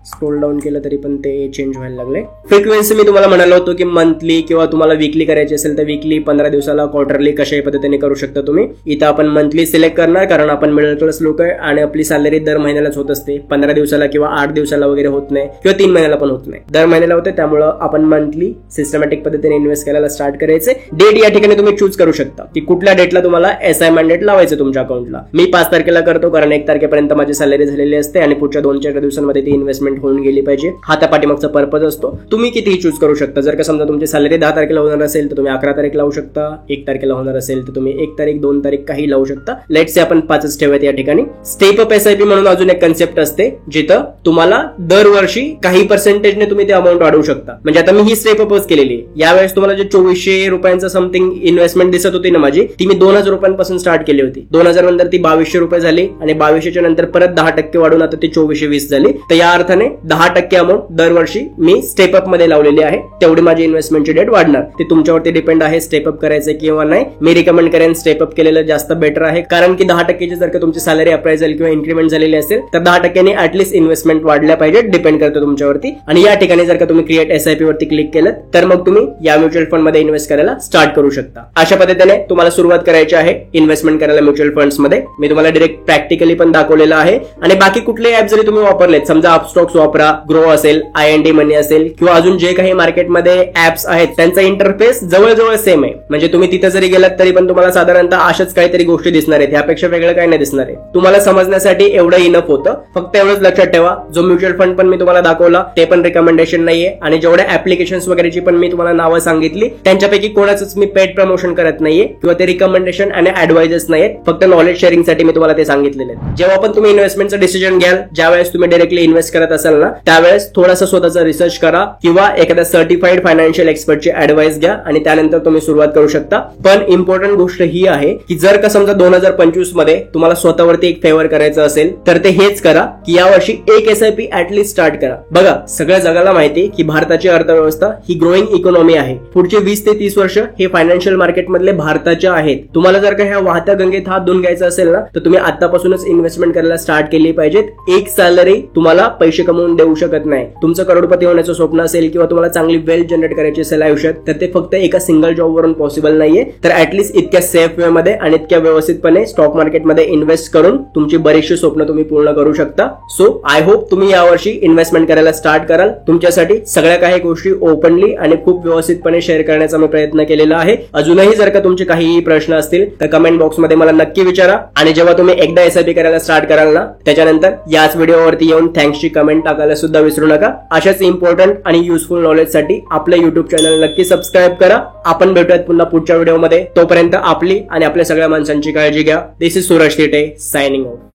स्क्रोल डाऊन केलं तरी पण ते चेंज व्हायला लागले. फ्रिक्वेन्सी मी तुम्हाला म्हणालो होतो की मंथली किंवा तुम्हाला वीकली करायची असेल तर वीकली, 15 दिवसाला, क्वार्टरली कशाही पद्धतीने करू शकता तुम्ही. इथं आपण मंथली सिलेक्ट करणार कारण आपण मिडल क्लास लोक आहे आणि आपली सॅलरी दर महिन्यालाच होत असते. 15 दिवसाला किंवा 8 दिवसाला वगैरे होत नाही किंवा 3 महिन्याला पण होत नाही, दर महिन्याला होते. त्यामुळे आपण मंथली सिस्टमॅटिक पद्धतीने इन्व्हेस्ट करायला स्टार्ट करायचे. डेट या ठिकाणी तुम्ही चूज करू शकता की कुठल्या डेटला तुम्हाला SI मॅन्डेट लावायचं तुमच्या अकाउंटला. मी 5 तारखेला करतो कारण 1 तारखेपर्यंत माझी सॅलरी झालेली असते आणि पुढच्या 2-4 दिवसांमध्ये ती इन्व्हेस्टमेंट होऊन गेली पाहिजे. हा त्या पाठीमागचा पर्पज असतो. तुम्ही कितीही चूज करू शकता. जर का समजा तुमची सॅलरी 10 तारखेला होणार असेल तर तुम्ही 11 तारीख लावू शकता. 1 तारखेला होणार असेल तर तुम्ही 1 तारीख, 2 तारीख काही लावू शकता. लेट्स से आपण 5च ठेवूयात या ठिकाणी. स्टेप अप SIP म्हणून अजून एक कन्सेप्ट असते जिथं तुम्हाला दरवर्षी काही पर्सेंटेजने तुम्ही ते अमाऊंट वाढवू शकता. म्हणजे आता मी ही स्टेप अपच केलेली आहे. यावेळेस तुम्हाला जे 2,400 रुपयांचं समथिंग इन्व्हेस्टमेंट दिसत होती ना माझी, ती मी 2,000 रुपयांपासून स्टार्ट केली होती. 2,000 नंतर ती 2,200 रुपये झाली आणि 2,200च्या नंतर परत 10% वाढून आता ती 2,420 झाली. तर या अर्थाने 10% अमाऊंट दरवर्षी मी स्टेप अप मध्ये लावलेली आहे. तेवढी माझी इन्व्हेस्टमेंटची डेट वाढणार. ते तुमच्यावरती डिपेंड आहे स्टेप अप करायचं किंवा नाही. मी रिकमेंड करेन स्टेप अप केलेलं जास्त बेटर आहे, कारण की 10%ची जर का तुमची सॅलरी अप्रायझल किंवा इन्क्रीमेंट झालेली असेल तर 10%नी ऍटलीस्ट इन्व्हेस्टमेंट वाढल्या पाहिजे. डिपेंड करतो तुमच्यावरती. आणि या ठिकाणी जर का तुम्ही क्रिएट SIP वरती क्लिक केलं तर मग तुम्ही या म्युच्युअल फंड मध्ये इन्व्हेस्ट करायला स्टार्ट करू शकता. अशा पद्धतीने तुम्हाला सुरुवात करायची आहे इन्व्हेस्टमेंट करायला म्युच्युअल फंड्स मध्ये. मी तुम्हाला डायरेक्ट प्रॅक्टिकली पण दाखवलेलं आहे. आणि बाकी कुठलेही ऍप जरी तुम्ही वापरलेत, समजा अपस्टॉक स्टोक्स वापरा, ग्रो असेल, IND मनी असेल किंवा अजून जे काही मार्केटमध्ये ऍप्स आहेत त्यांचा इंटरफेस जवळजवळ सेम आहे. म्हणजे तुम्ही तिथे जरी गेलात तरी पण तुम्हाला साधारणतः अशाच काहीतरी गोष्टी दिसणार आहेत, यापेक्षा वेगळं काही नाही दिसणार आहे. तुम्हाला समजण्यासाठी एवढं इनफ होतं. फक्त एवढंच लक्षात ठेवा, जो म्युच्युअल फंड पण मी तुम्हाला दाखवला ते पण रिकमेंडेशन नाहीये आणि जेवढ्या ऍप्लिकेशन्स वगैरेची पण मी तुम्हाला नावं सांगितली त्यांच्यापैकी कोणाचंच मी पेड प्रमोशन करत नाहीये किंवा ते रिकमेंडेशन आणि ऍडवाइजर्स नाहीत. फक्त नॉलेज शेअरिंग साठी मी तुम्हाला ते सांगितलेले. जेव्हा पण तुम्ही इन्व्हेस्टमेंटचं डिसिजन घ्याल, ज्यावेळेस तुम्ही डायरेक्टली इन्व्हेस्ट करत असाल ना, त्यावेळेस थोडासा स्वतःचा रिसर्च करा किंवा एखाद्या सर्टिफाईड फायनान्शियल एक्सपर्टची ऍडवाइस घ्या आणि त्यानंतर तुम्ही सुरुवात करू शकता. पण इम्पॉर्टंट गोष्ट ही आहे की जर का समजा 2025 मध्ये तुम्हाला स्वतःवरती एक फेवर करायचं असेल तर ते हेच करा की यावर्षी एक SIP ऍटलीस्ट स्टार्ट करा. बघा, सगळ्या जगाला माहिती की भारताची अर्थव्यवस्था ही ग्रोईंग इकॉनॉमी आहे. पुढचे 20 ते 30 वर्ष हे फायनान्शियल मार्केट मधले भारताच्या आहेत. तुम्हाला जर का ह्या वाहत्या गंगेत हात धुवून घ्यायचा असेल ना, तर तुम्ही आतापासूनच इन्व्हेस्टमेंट करायला स्टार्ट केली पाहिजेत. एक सॅलरी तुम्हाला पैसे कमवून देऊ शकत नाही. तुमचं करोडपती होण्याचं स्वप्न असेल किंवा तुम्हाला चांगली वेल्थ जनरेट करायची असेल आयुष्यात, तर ते फक्त एका सिंगल जॉब वरून पॉसिबल नाहीये. तर ऍटलीस्ट इतक्या सेफ वे मध्ये आणि इतक्या व्यवस्थितपणे स्टॉक मार्केटमध्ये इन्व्हेस्ट करून तुमची बरीचशी स्वप्न तुम्ही पूर्ण करू शकता. सो आय होप तुम्ही यावर्षी इन्व्हेस्टमेंट करायला स्टार्ट कराल. तुमच्यासाठी सगळ्या काही गोष्टी ओपनली आणि खूप व्यवस्थितपणे शेअर करण्याचा मी प्रयत्न केलेला आहे. अजूनही जर का तुमचे काहीही प्रश्न असतील तर कमेंट बॉक्समध्ये मला नक्की विचारा. आणि जेव्हा तुम्ही एकदा SIP करायला स्टार्ट कराल ना, त्याच्यानंतर याच व्हिडिओवरती येऊन थँक्सची कमेंट टाकायला सुद्धा विसरू नका. अशाच इम्पॉर्टंट आणि युजफुल नॉलेजसाठी आपलं युट्यूब चॅनल नक्की सबस्क्राईब करा. आपण भेटूयात पुन्हा पुढच्या व्हिडिओमध्ये. तोपर्यंत आपली आणि आपल्या सगळ्या माणसांची काळजी घ्या. This is Suraj Thite signing of.